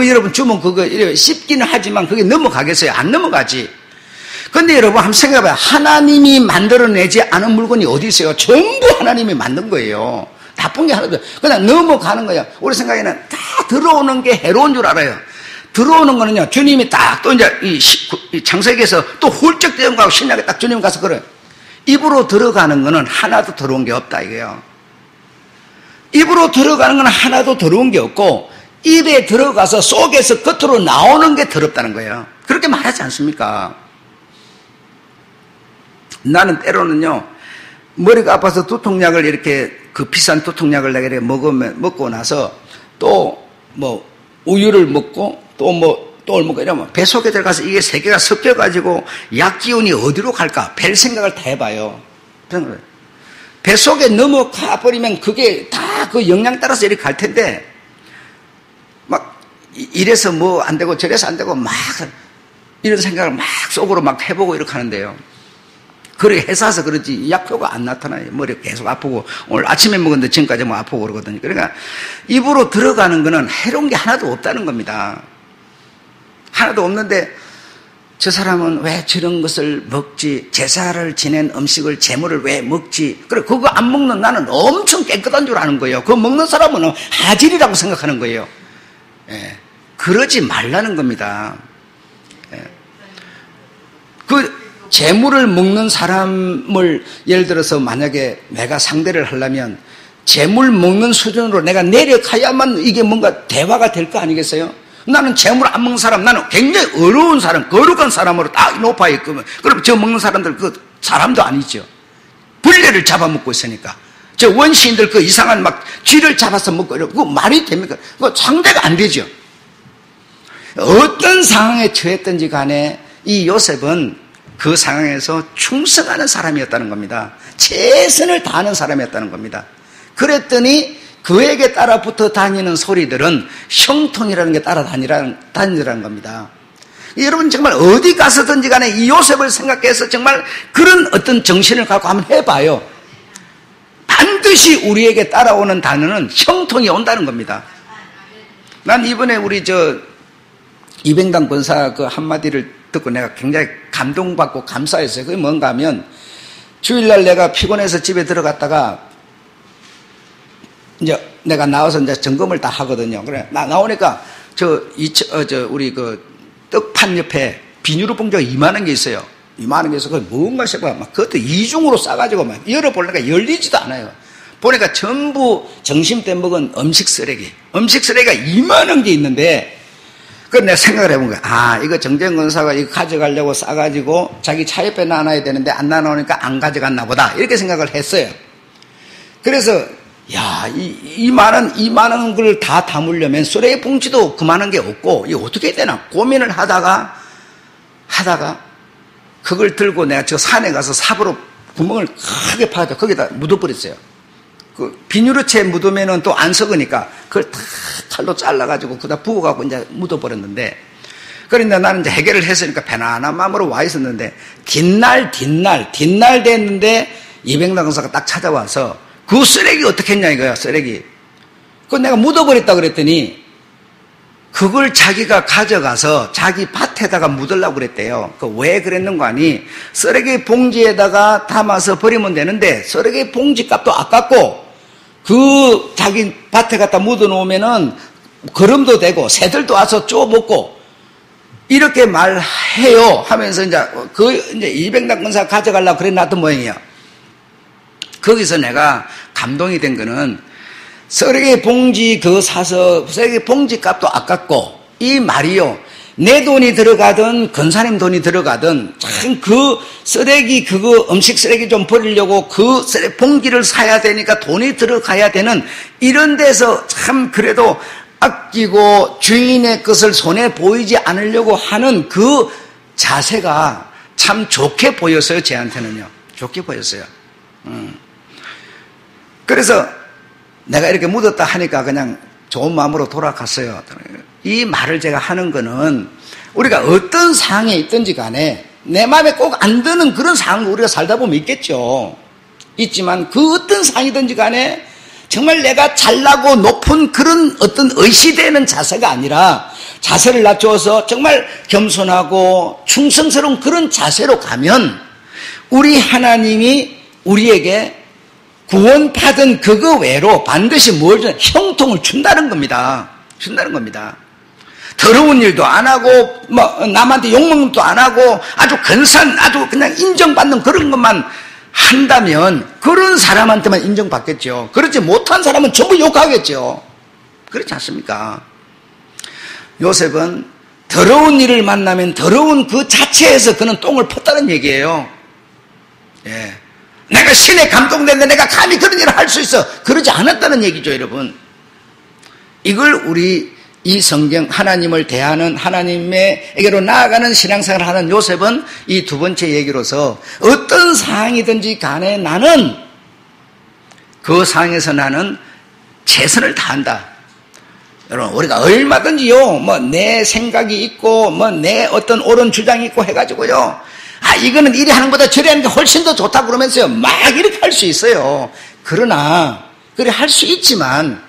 여러분 주면 그거 씹기는 하지만 그게 넘어가겠어요? 안 넘어가지. 근데 여러분 한번 생각해봐요. 하나님이 만들어내지 않은 물건이 어디 있어요? 전부 하나님이 만든 거예요. 나쁜 게 하나도 그냥 넘어가는 거예요. 우리 생각에는 다 들어오는 게 해로운 줄 알아요. 들어오는 거는요, 주님이 딱 또 이제 이 창세기에서 또 훌쩍 뛰어온 거하고 신나게 딱 주님 가서 그래요. 입으로 들어가는 거는 하나도 더러운 게 없다 이거예요. 입으로 들어가는 건 하나도 더러운 게 없고 입에 들어가서 속에서 겉으로 나오는 게 더럽다는 거예요. 그렇게 말하지 않습니까? 나는 때로는요, 머리가 아파서 두통약을 이렇게 비싼 두통약을 내가 먹고 나서 또 우유를 먹고 또 먹고 이러면 배 속에 들어가서 이게 세 개가 섞여가지고 약 기운이 어디로 갈까? 별 생각을 다 해봐요. 배 속에 넘어가 버리면 그게 다 그 영양 따라서 이렇게 갈 텐데 이래서 안 되고 저래서 안 되고 이런 생각을 속으로 해보고 이렇게 하는데요. 그렇게 해서 그런지 약효가 안 나타나요. 머리가 계속 아프고 오늘 아침에 먹었는데 지금까지 아프고 그러거든요. 그러니까 입으로 들어가는 거는 해로운 게 하나도 없다는 겁니다. 하나도 없는데 저 사람은 왜 저런 것을 먹지? 제사를 지낸 음식을 재물을 왜 먹지? 그래 그거 안 먹는 나는 엄청 깨끗한 줄 아는 거예요. 그거 먹는 사람은 하질이라고 생각하는 거예요. 예. 그러지 말라는 겁니다. 예. 재물을 먹는 사람을 예를 들어서 만약에 내가 상대를 하려면 재물 먹는 수준으로 내가 내려가야만 이게 뭔가 대화가 될 거 아니겠어요? 나는 재물 안 먹는 사람, 나는 굉장히 어려운 사람, 거룩한 사람으로 딱 높아 있거든. 그럼 저 먹는 사람들 그 사람도 아니죠. 벌레를 잡아먹고 있으니까. 저 원시인들 그 이상한 쥐를 잡아서 먹고 이러고 그거 말이 됩니까? 그거 상대가 안 되죠. 어떤 상황에 처했든지 간에 이 요셉은 그 상황에서 충성하는 사람이었다는 겁니다. 최선을 다하는 사람이었다는 겁니다. 그랬더니 그에게 따라 붙어 다니는 소리들은 형통이라는 게 따라다니라는 겁니다. 여러분 정말 어디 가서든지 간에 이 요셉을 생각해서 정말 그런 어떤 정신을 갖고 한번 해봐요. 반드시 우리에게 따라오는 단어는 형통이 온다는 겁니다. 난 이번에 우리 이병당 권사 그 한마디를 듣고 내가 굉장히 감동받고 감사했어요. 그게 뭔가 하면 주일날 내가 피곤해서 집에 들어갔다가 이제 내가 나와서 이제 점검을 다 하거든요. 그래 나오니까 우리 그 떡판 옆에 비닐로 봉지가 이만한 게 있어요. 이만한 게 있어. 그걸 뭔가 싶어요. 막 그것도 이중으로 싸가지고 막 열어보려니까 열리지도 않아요. 보니까 전부 점심 때 먹은 음식 쓰레기가 이만한 게 있는데, 그걸 내가 생각을 해본 거야. 아, 이거 정재영 권사가 이거 가져가려고 싸가지고 자기 차 옆에 놔놔야 되는데 안 놔놓으니까 안 가져갔나 보다. 이렇게 생각을 했어요. 그래서, 야, 이만한 걸 다 담으려면 쓰레기 봉지도 그만한 게 없고, 이거 어떻게 해야 되나 고민을 하다가, 그걸 들고 내가 저 산에 가서 삽으로 구멍을 크게 파서 거기다 묻어버렸어요. 그 비닐우체에 묻으면은 또 안 썩으니까 그걸 다 칼로 잘라가지고 그다 부어갖고 이제 묻어버렸는데, 그런데 나는 이제 해결을 했으니까 편안한 마음으로 와 있었는데, 뒷날 됐는데 이병당 권사가 딱 찾아와서 그 쓰레기 어떻게 했냐 이거야, 쓰레기. 그거 내가 묻어버렸다 그랬더니 그걸 자기가 가져가서 자기 밭에다가 묻으려고 그랬대요. 왜 그랬는가 하니, 쓰레기 봉지에다가 담아서 버리면 되는데 쓰레기 봉지 값도 아깝고 그 자기 밭에 갖다 묻어 놓으면은 거름도 되고 새들도 와서 쪼 먹고 이렇게 말해요 하면서 이제 이병당 권사 가져가려고 그래 놨던 모양이에요. 거기서 내가 감동이 된 거는, 쓰레기 봉지 사서 쓰레기 봉지 값도 아깝고, 이 말이요, 내 돈이 들어가든 권사님 돈이 들어가든 참 그 쓰레기 음식 쓰레기 좀 버리려고 그 쓰레기 봉지를 사야 되니까 돈이 들어가야 되는 이런 데서 참 그래도 아끼고 주인의 것을 손에 보이지 않으려고 하는 그 자세가 참 좋게 보였어요. 제한테는요, 좋게 보였어요. 그래서 내가 이렇게 묻었다 하니까 그냥 좋은 마음으로 돌아갔어요. 이 말을 제가 하는 거는, 우리가 어떤 상황에 있든지 간에 내 마음에 꼭 안 드는 그런 상황을 우리가 살다 보면 있지만 그 어떤 상황이든지 간에 정말 내가 잘나고 높은 그런 어떤 의시되는 자세가 아니라 자세를 낮추어서 정말 겸손하고 충성스러운 그런 자세로 가면 우리 하나님이 우리에게 구원받은 그거 외로 반드시 형통을 준다는 겁니다. 더러운 일도 안 하고, 남한테 욕먹는 것도 안 하고, 아주 근사한, 아주 그냥 인정받는 그런 것만 한다면, 그런 사람한테만 인정받겠죠. 그렇지 못한 사람은 전부 욕하겠죠. 그렇지 않습니까? 요셉은 더러운 일을 만나면 더러운 그 자체에서 그는 똥을 폈다는 얘기예요. 예. 내가 신에 감동됐는데 내가 감히 그런 일을 할 수 있어. 그러지 않았다는 얘기죠, 여러분. 이걸 이 성경, 하나님을 대하는, 하나님에게로 나아가는 신앙생활을 하는 요셉은 이 두 번째 얘기로서 어떤 상황이든지 간에 나는 그 상황에서 나는 최선을 다한다. 여러분, 우리가 얼마든지요, 내 생각이 있고, 내 어떤 옳은 주장이 있고 해가지고요, 이거는 이리 하는 것보다 저리 하는 게 훨씬 더 좋다 그러면서요, 막 이렇게 할 수 있어요. 그러나, 그래 할 수 있지만,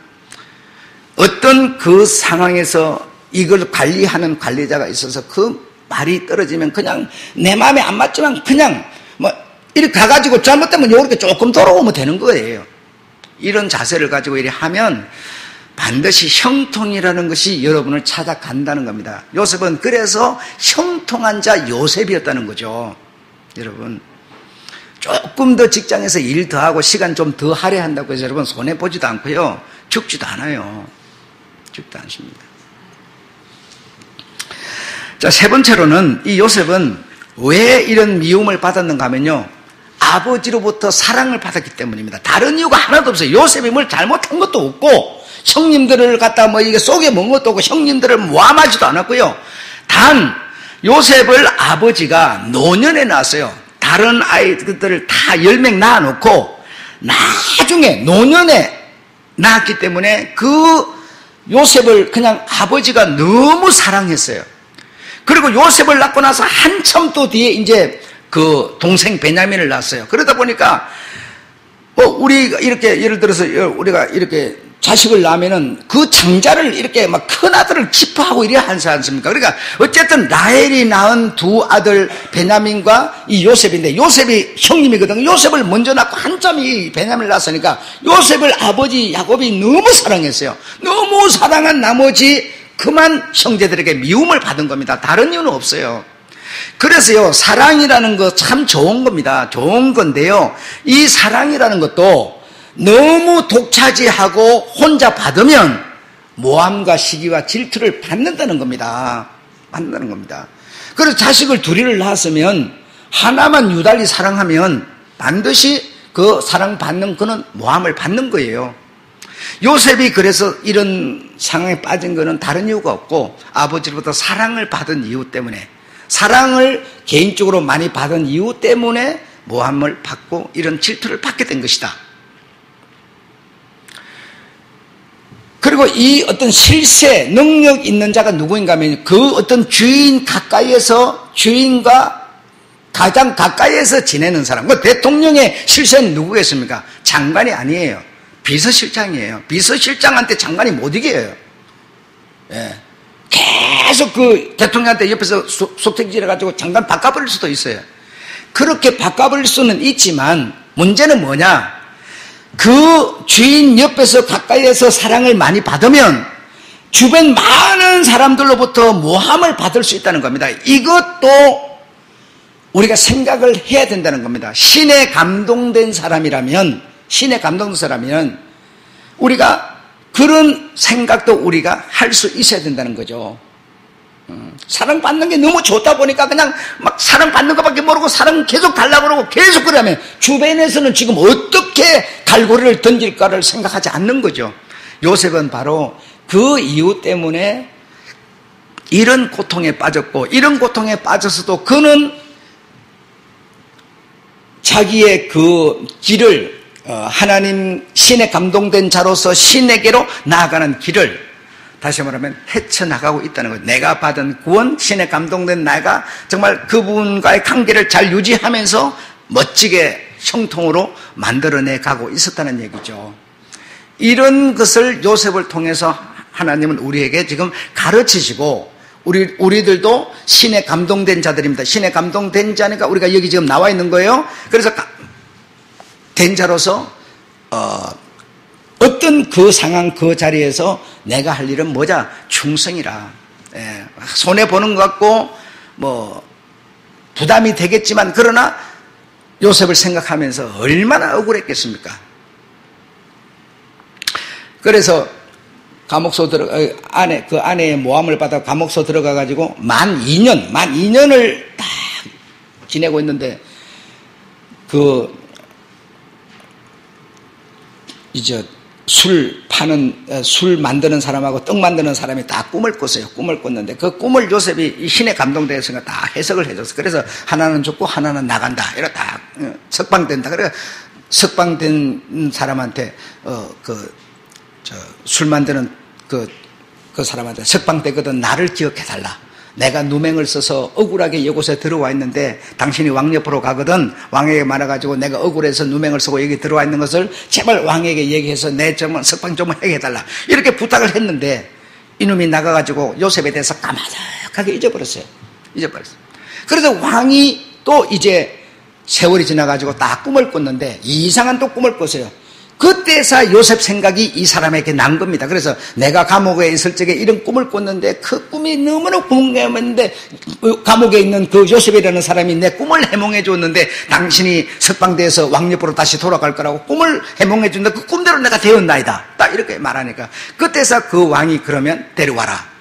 어떤 그 상황에서 이걸 관리하는 관리자가 있어서 그 말이 떨어지면 그냥 내 마음에 안 맞지만 그냥 이렇게 가가지고 잘못되면 이렇게 조금 돌아오면 되는 거예요. 이런 자세를 가지고 이렇게 하면 반드시 형통이라는 것이 여러분을 찾아간다는 겁니다. 요셉은 그래서 형통한 자 요셉이었다는 거죠. 여러분, 조금 더 직장에서 일 더 하고 시간 좀 더 할애한다고 해서 여러분 손해보지도 않고요, 죽지도 않아요. 죽지도 않습니다. 자, 세 번째로는 이 요셉은 왜 이런 미움을 받았는가 하면요, 아버지로부터 사랑을 받았기 때문입니다. 다른 이유가 하나도 없어요. 요셉이 뭘 잘못한 것도 없고 형님들을 갖다 뭐 이게 속에 먹은 것도 없고 형님들을 모함하지도 않았고요. 단 요셉을 아버지가 노년에 낳았어요. 다른 아이들을 다 10명 낳아놓고 나중에 노년에 낳았기 때문에 그 요셉을 그냥 아버지가 너무 사랑했어요. 그리고 요셉을 낳고 나서 한참 또 뒤에 이제 그 동생 베냐민을 낳았어요. 그러다 보니까 우리가 이렇게 예를 들어서 우리가 이렇게 자식을 낳으면은 그 장자를 이렇게 막 큰 아들을 기뻐하고 이래야 하지 않습니까? 그러니까 어쨌든 라헬이 낳은 두 아들 베냐민과 이 요셉인데 요셉이 형님이거든요. 요셉을 먼저 낳고 한참 이 베냐민을 낳았으니까 요셉을 아버지 야곱이 너무 사랑했어요. 너무 사랑한 나머지 그만 형제들에게 미움을 받은 겁니다. 다른 이유는 없어요. 그래서요, 사랑이라는 거 참 좋은 겁니다. 좋은 건데요, 이 사랑이라는 것도 너무 독차지하고 혼자 받으면 모함과 시기와 질투를 받는다는 겁니다. 받는다는 겁니다. 그래서 자식을 둘이를 낳았으면 하나만 유달리 사랑하면 반드시 그 사랑받는 그는 모함을 받는 거예요. 요셉이 그래서 이런 상황에 빠진 거는 다른 이유가 없고 아버지로부터 사랑을 받은 이유 때문에, 사랑을 개인적으로 많이 받은 이유 때문에 모함을 받고 이런 질투를 받게 된 것이다. 그리고 이 어떤 실세, 능력 있는 자가 누구인가 하면 그 어떤 주인 가까이에서, 주인과 가장 가까이에서 지내는 사람. 그 대통령의 실세는 누구겠습니까? 장관이 아니에요. 비서실장이에요. 비서실장한테 장관이 못 이겨요. 예. 계속 그 대통령한테 옆에서 속택질해가지고 장관 바꿔버릴 수도 있어요. 그렇게 바꿔버릴 수는 있지만 문제는 뭐냐? 그 주인 옆에서 가까이에서 사랑을 많이 받으면 주변 많은 사람들로부터 모함을 받을 수 있다는 겁니다. 이것도 우리가 생각을 해야 된다는 겁니다. 신에 감동된 사람이라면, 우리가 그런 생각도 우리가 할 수 있어야 된다는 거죠. 사랑받는 게 너무 좋다 보니까 그냥 막 사랑받는 것밖에 모르고 사랑 계속 달라고 그러고 계속 그러면 주변에서는 지금 어떻게 갈고리를 던질까를 생각하지 않는 거죠. 요셉은 바로 그 이유 때문에 이런 고통에 빠졌고, 이런 고통에 빠져서도 그는 자기의 그 길을, 하나님 신에 감동된 자로서 신에게로 나아가는 길을 다시 말하면 헤쳐나가고 있다는 거예요. 내가 받은 구원, 신에 감동된 내가 정말 그분과의 관계를 잘 유지하면서 멋지게 형통으로 만들어내 가고 있었다는 얘기죠. 이런 것을 요셉을 통해서 하나님은 우리에게 지금 가르치시고, 우리들도 신에 감동된 자들입니다. 신에 감동된 자니까 우리가 여기 지금 나와 있는 거예요. 그래서 된 자로서 어떤 그 상황, 그 자리에서 내가 할 일은 뭐냐? 충성이라. 예, 손해보는 것 같고 뭐 부담이 되겠지만, 그러나 요셉을 생각하면서 얼마나 억울했겠습니까? 그래서 감옥소 그 아내의 모함을 받아 감옥소 들어가가지고 만 2년을 딱 지내고 있는데, 이제 술 만드는 사람하고 떡 만드는 사람이 다 꿈을 꿨어요. 꿈을 꿨는데 그 꿈을 요셉이 이 신에 감동되어서 다 해석을 해줬어. 그래서 하나는 죽고 하나는 나간다. 이렇게 다 석방된다. 그래 석방된 사람한테 술 만드는 그 사람한테 석방되거든 나를 기억해달라. 내가 누명을 써서 억울하게 이곳에 들어와 있는데 당신이 왕 옆으로 가거든 왕에게 말해가지고 내가 억울해서 누명을 쓰고 여기 들어와 있는 것을 제발 왕에게 얘기해서 내 석방 좀 해달라. 이렇게 부탁을 했는데 이놈이 나가가지고 요셉에 대해서 까마득하게 잊어버렸어요. 그래서 왕이 또 이제 세월이 지나가지고 딱 꿈을 꿨는데 이상한 또 꿈을 꿨어요. 그때서 요셉 생각이 이 사람에게 난 겁니다. 그래서 내가 감옥에 있을 적에 이런 꿈을 꿨는데 그 꿈이 너무나 궁금했는데 감옥에 있는 그 요셉이라는 사람이 내 꿈을 해몽해 줬는데 당신이 석방돼서 왕옆으로 다시 돌아갈 거라고 꿈을 해몽해 준다. 그 꿈대로 내가 되었나이다. 딱 이렇게 말하니까 그때서 그 왕이 그러면 데려와라.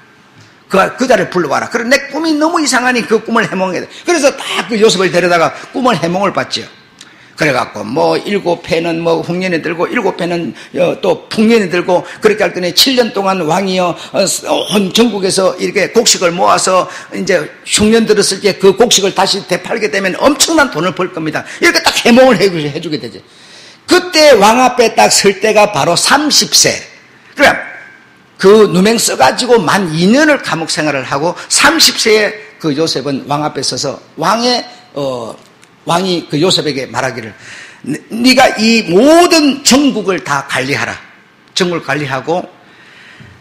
그 자를 불러와라. 그래 내 꿈이 너무 이상하니 그 꿈을 해몽해야 돼. 그래서 딱 그 요셉을 데려다가 꿈을 해몽을 봤죠. 그래갖고 뭐 7패는 뭐 흉년이 들고 7패는 또 풍년이 들고 그렇게 할 때는 7년 동안 왕이요 온 전국에서 이렇게 곡식을 모아서 이제 흉년 들었을 때 그 곡식을 다시 되팔게 되면 엄청난 돈을 벌 겁니다. 이렇게 딱 해몽을 해주게 되죠. 그때 왕 앞에 딱 설 때가 바로 30세. 그래 그 누명 써가지고 만 2년을 감옥 생활을 하고 30세에 그 요셉은 왕 앞에 서서 왕이 그 요셉에게 말하기를 네가 이 모든 정국을 다 관리하라. 정국을 관리하고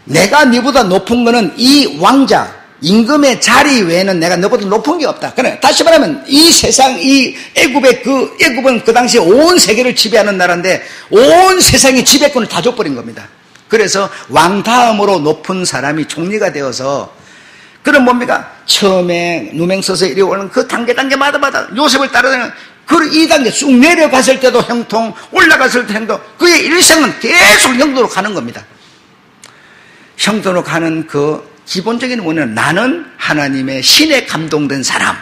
내가 네보다 높은 거는 이 왕자 임금의 자리 외에는 내가 너보다 높은 게 없다. 그래 다시 말하면 이 세상 이 애굽은 그 당시에 온 세계를 지배하는 나라인데 온 세상의 지배권을 다 줘버린 겁니다. 그래서 왕 다음으로 높은 사람이 총리가 되어서 그럼 뭡니까? 처음에 누명 써서 이리 오는 그 단계마다 요셉을 따라다니는 그 2단계 쑥 내려갔을 때도 형통, 올라갔을 때 형통, 그의 일생은 계속 형도로 가는 겁니다. 형도로 가는 그 기본적인 원인은 나는 하나님의 신에 감동된 사람.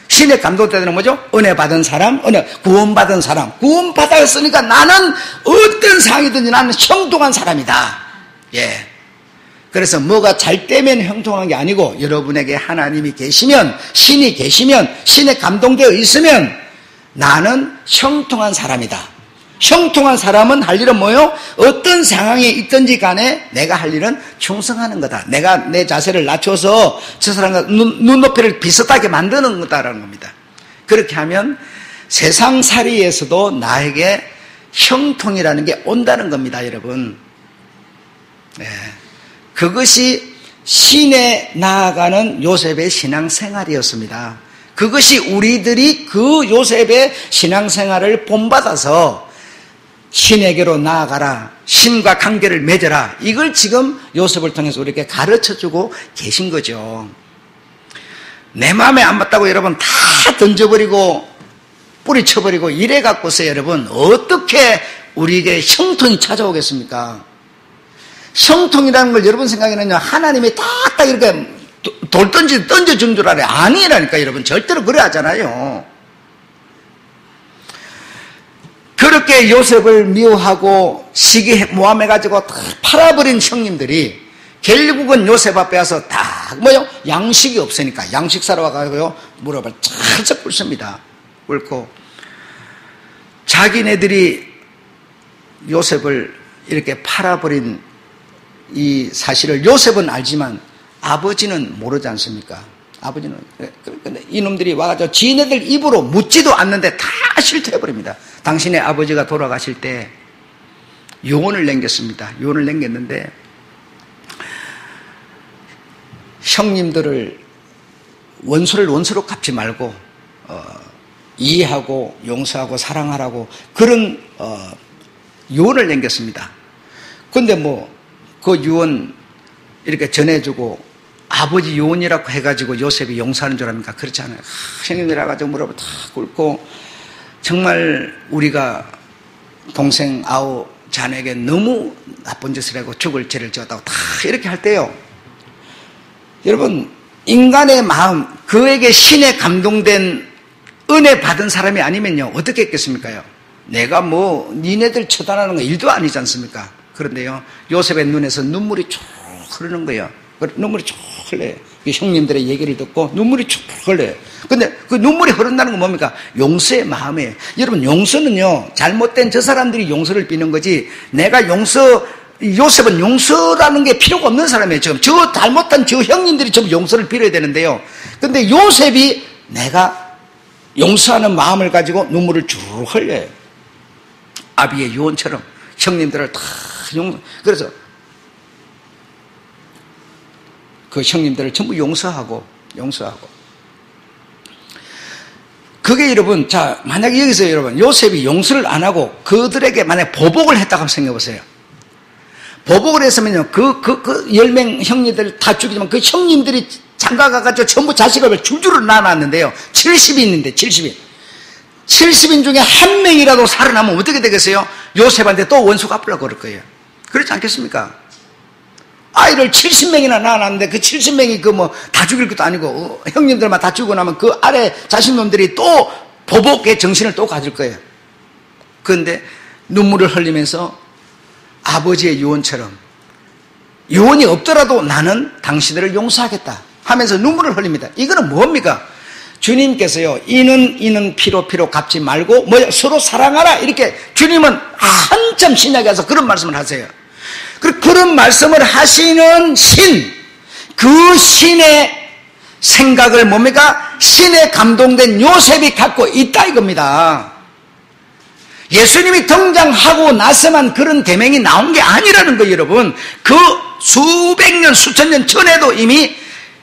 신에 감동되는 뭐죠? 은혜 받은 사람, 구원받은 사람. 구원받았으니까 나는 어떤 상황이든지 나는 형통한 사람이다. 예. 그래서 뭐가 잘 되면 형통한 게 아니고 여러분에게 하나님이 계시면 신이 계시면 신에 감동되어 있으면 나는 형통한 사람이다. 형통한 사람은 할 일은 뭐요? 어떤 상황에 있든지 간에 내가 할 일은 충성하는 거다. 내가 내 자세를 낮춰서 저 사람과 눈높이를 비슷하게 만드는 거다라는 겁니다. 그렇게 하면 세상살이에서도 나에게 형통이라는 게 온다는 겁니다, 여러분. 네. 그것이 신에 나아가는 요셉의 신앙생활이었습니다. 그것이 우리들이 그 요셉의 신앙생활을 본받아서 신에게로 나아가라, 신과 관계를 맺어라, 이걸 지금 요셉을 통해서 우리에게 가르쳐주고 계신 거죠. 내 마음에 안 맞다고 여러분 다 던져버리고 뿌리쳐버리고 이래갖고서 여러분 어떻게 우리에게 형통이 찾아오겠습니까? 형통이라는 걸 여러분 생각에는요, 하나님이 딱딱 이렇게 돌 던져준 줄 알아요. 아니라니까, 여러분. 절대로 그래 하잖아요. 그렇게 요셉을 미워하고 시기모함해가지고 다 팔아버린 형님들이 결국은 요셉 앞에 와서 딱, 양식이 없으니까, 양식 사러 와가지고요, 무릎을 찰싹 꿇습니다. 꿇고, 자기네들이 요셉을 이렇게 팔아버린 이 사실을 요셉은 알지만 아버지는 모르지 않습니까? 아버지는. 근데 이놈들이 와가지고 지네들 입으로 묻지도 않는데 다 실토해버립니다. 당신의 아버지가 돌아가실 때 유언을 남겼습니다. 유언을 남겼는데 형님들을 원수를 원수로 갚지 말고 이해하고 용서하고 사랑하라고 그런 유언을 남겼습니다. 근데 그 유언 이렇게 전해주고 아버지 유언이라고 해가지고 요셉이 용서하는 줄 압니까? 그렇지 않아요. 형님들 와가지고 무릎을 다 꿇고 정말 우리가 동생 아우 자네에게 너무 나쁜 짓을 하고 죽을 죄를 지었다고 다 이렇게 할 때요, 여러분 인간의 마음, 그에게 신에 감동된 은혜 받은 사람이 아니면요 어떻게 했겠습니까요? 내가 니네들 처단하는 거 일도 아니지 않습니까? 그런데요, 요셉의 눈에서 눈물이 쭉 흐르는 거예요. 눈물이 쭉 흘러요. 형님들의 얘기를 듣고 눈물이 쭉 흘러요. 근데 그 눈물이 흐른다는 건 뭡니까? 용서의 마음이에요. 여러분, 용서는요, 잘못된 저 사람들이 용서를 비는 거지, 요셉은 용서라는 게 필요가 없는 사람이에요. 지금 저 잘못한 저 형님들이 좀 용서를 빌어야 되는데요. 근데 요셉이 내가 용서하는 마음을 가지고 눈물을 쭉 흘려요. 아비의 유언처럼 형님들을 다 그래서 그 형님들을 전부 용서하고 그게 여러분, 자 만약에 여기서 여러분 요셉이 용서를 안 하고 그들에게 만약 보복을 했다고 한번 생각해 보세요. 보복을 했으면요 그 10명 형님들 다 죽이지만 그 형님들이 장가가가지고 전부 자식을 줄줄을 낳아놨는데요 70이 있는데 70인 중에 한 명이라도 살아나면 어떻게 되겠어요? 요셉한테 또 원수 갚으려고 그럴 거예요. 그렇지 않겠습니까? 아이를 70명이나 낳아놨는데 그 70명이 다 죽일 것도 아니고 형님들만 다 죽고 나면 그 아래 자식놈들이 또 보복의 정신을 또 가질 거예요. 그런데 눈물을 흘리면서 아버지의 유언처럼 유언이 없더라도 나는 당신들을 용서하겠다 하면서 눈물을 흘립니다. 이거는 뭡니까? 주님께서요, 이는 피로 갚지 말고 서로 사랑하라 이렇게 주님은 한참 신약에 와서 그런 말씀을 하세요. 그런 말씀을 하시는 그 신의 생각을 뭡니까? 신에 감동된 요셉이 갖고 있다 이겁니다. 예수님이 등장하고 나서만 그런 계명이 나온 게 아니라는 거예요, 여러분. 그 수백 년, 수천 년 전에도 이미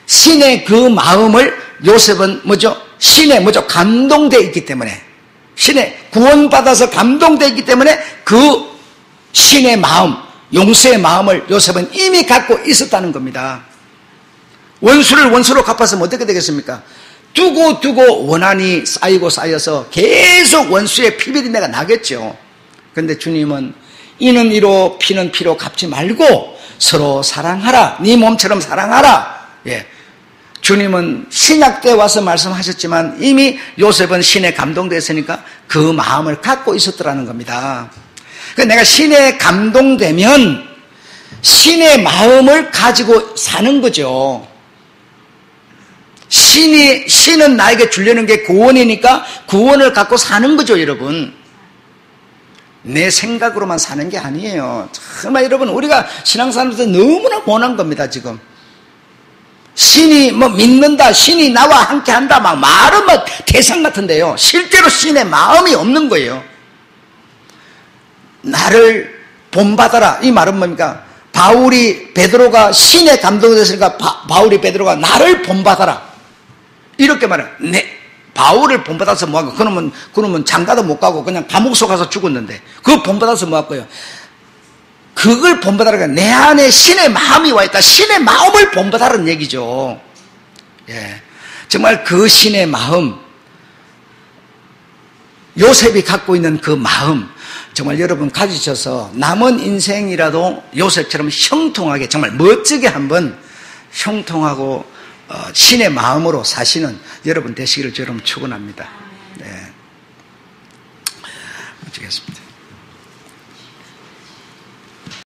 신의 그 마음을 요셉은 신에 감동되어 있기 때문에, 신의 구원받아서 감동되어 있기 때문에 그 신의 마음, 용서의 마음을 요셉은 이미 갖고 있었다는 겁니다. 원수를 원수로 갚았으면 어떻게 되겠습니까? 두고 원한이 쌓여서 계속 원수의 피비린내가 나겠죠. 그런데 주님은 이는 이로 피는 피로 갚지 말고 서로 사랑하라. 네 몸처럼 사랑하라. 예. 주님은 신약 때 와서 말씀하셨지만 이미 요셉은 신에 감동됐으니까 그 마음을 갖고 있었더라는 겁니다. 내가 신에 감동되면 신의 마음을 가지고 사는 거죠. 신은 나에게 주려는 게 구원이니까 구원을 갖고 사는 거죠, 여러분. 내 생각으로만 사는 게 아니에요. 정말 여러분, 우리가 신앙사람들 너무나 원한 겁니다, 지금. 신이 믿는다, 신이 나와 함께 한다, 말은 대상 같은데요. 실제로 신의 마음이 없는 거예요. 나를 본받아라. 이 말은 뭡니까? 베드로가 신의 감동됐으니까 바울이 베드로가 나를 본받아라. 이렇게 말해요. 바울을 본받아서 뭐하고, 그러면 장가도 못 가고 그냥 감옥 속 가서 죽었는데, 그거 본받아서 뭐할거예요? 그걸 본받아라. 내 안에 신의 마음이 와 있다. 신의 마음을 본받아라는 얘기죠. 예. 정말 그 신의 마음, 요셉이 갖고 있는 그 마음, 정말 여러분 가지셔서 남은 인생이라도 요셉처럼 형통하게, 정말 멋지게 한번 형통하고 신의 마음으로 사시는 여러분 되시기를 여러분 축원합니다. 네. 마치겠습니다.